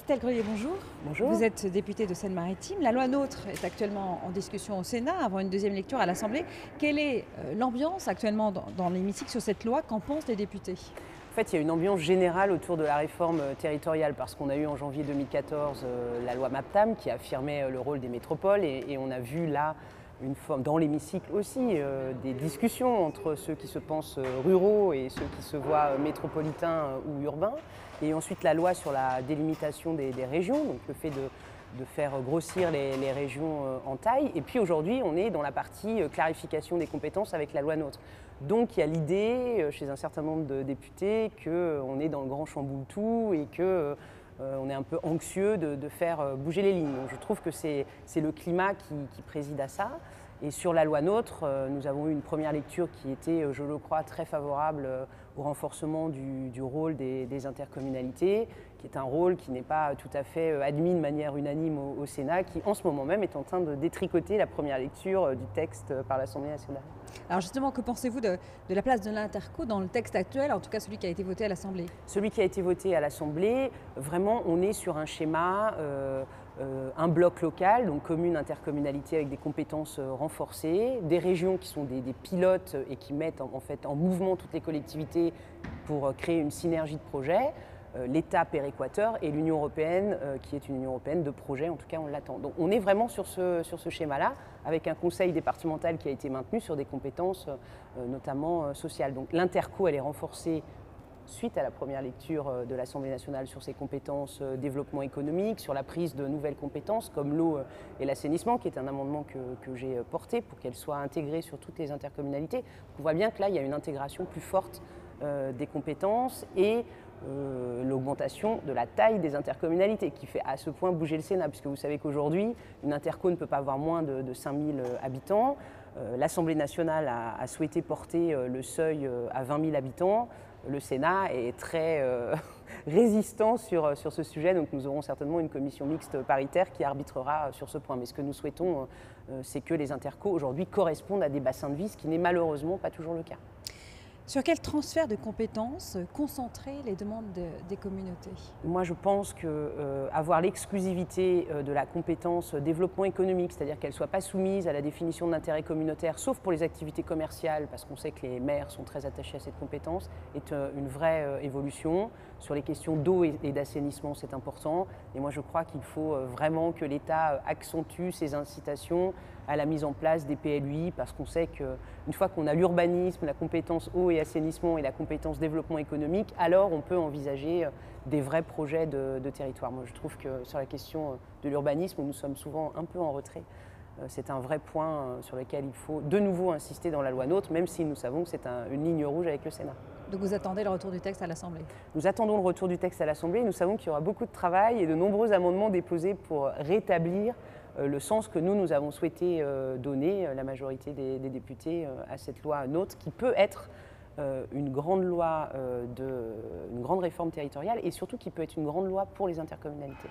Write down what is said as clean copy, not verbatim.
Estelle Grelier, bonjour. Bonjour. Vous êtes députée de Seine-Maritime. La loi NOTRe est actuellement en discussion au Sénat avant une deuxième lecture à l'Assemblée. Quelle est l'ambiance actuellement dans l'hémicycle sur cette loi? Qu'en pensent les députés? En fait, il y a une ambiance générale autour de la réforme territoriale parce qu'on a eu en janvier 2014 la loi MAPTAM qui affirmait le rôle des métropoles et on a vu là une forme, dans l'hémicycle aussi, des discussions entre ceux qui se pensent ruraux et ceux qui se voient métropolitains ou urbains. Et ensuite la loi sur la délimitation des régions, donc le fait de faire grossir les régions en taille. Et puis aujourd'hui, on est dans la partie clarification des compétences avec la loi NOTRe. Donc il y a l'idée chez un certain nombre de députés qu'on est dans le grand chamboule-tout et qu'on est un peu anxieux de faire bouger les lignes. Donc je trouve que c'est le climat qui préside à ça. Et sur la loi NOTRe, nous avons eu une première lecture qui était, je le crois, très favorable au renforcement du rôle des intercommunalités, qui est un rôle qui n'est pas tout à fait admis de manière unanime au Sénat, qui en ce moment même est en train de détricoter la première lecture du texte par l'Assemblée nationale. Alors justement, que pensez-vous de la place de l'interco dans le texte actuel, en tout cas celui qui a été voté à l'Assemblée? Celui qui a été voté à l'Assemblée, vraiment on est sur un schéma, un bloc local, donc commune, intercommunalité avec des compétences renforcées, des régions qui sont des pilotes et qui mettent en fait en mouvement toutes les collectivités pour créer une synergie de projets. L'État péréquateur et l'Union européenne, qui est une Union européenne de projets, en tout cas on l'attend. Donc on est vraiment sur ce schéma-là, avec un conseil départemental qui a été maintenu sur des compétences notamment sociales. Donc l'interco, elle est renforcée suite à la première lecture de l'Assemblée nationale sur ses compétences développement économique, sur la prise de nouvelles compétences comme l'eau et l'assainissement, qui est un amendement que j'ai porté pour qu'elle soit intégrée sur toutes les intercommunalités. On voit bien que là, il y a une intégration plus forte des compétences et l'augmentation de la taille des intercommunalités qui fait à ce point bouger le Sénat, puisque vous savez qu'aujourd'hui, une interco ne peut pas avoir moins de 5000 habitants. L'Assemblée nationale a souhaité porter le seuil à 20 000 habitants. Le Sénat est très résistant sur ce sujet, donc nous aurons certainement une commission mixte paritaire qui arbitrera sur ce point. Mais ce que nous souhaitons, c'est que les intercos aujourd'hui correspondent à des bassins de vie, ce qui n'est malheureusement pas toujours le cas. Sur quel transfert de compétences concentrer les demandes des communautés? Moi, je pense qu'avoir l'exclusivité de la compétence développement économique, c'est-à-dire qu'elle ne soit pas soumise à la définition de l'intérêt communautaire, sauf pour les activités commerciales, parce qu'on sait que les maires sont très attachés à cette compétence, est une vraie évolution. Sur les questions d'eau et d'assainissement, c'est important. Et moi, je crois qu'il faut vraiment que l'État accentue ses incitations à la mise en place des PLUI, parce qu'on sait qu'une fois qu'on a l'urbanisme, la compétence eau et assainissement et la compétence développement économique, alors on peut envisager des vrais projets de territoire. Moi, je trouve que sur la question de l'urbanisme, nous sommes souvent un peu en retrait. C'est un vrai point sur lequel il faut de nouveau insister dans la loi NOTRe, même si nous savons que c'est une ligne rouge avec le Sénat. Donc vous attendez le retour du texte à l'Assemblée? Nous attendons le retour du texte à l'Assemblée. Nous savons qu'il y aura beaucoup de travail et de nombreux amendements déposés pour rétablir le sens que nous avons souhaité donner, la majorité des députés, à cette loi NOTRe, qui peut être une grande loi, une grande réforme territoriale et surtout qui peut être une grande loi pour les intercommunalités.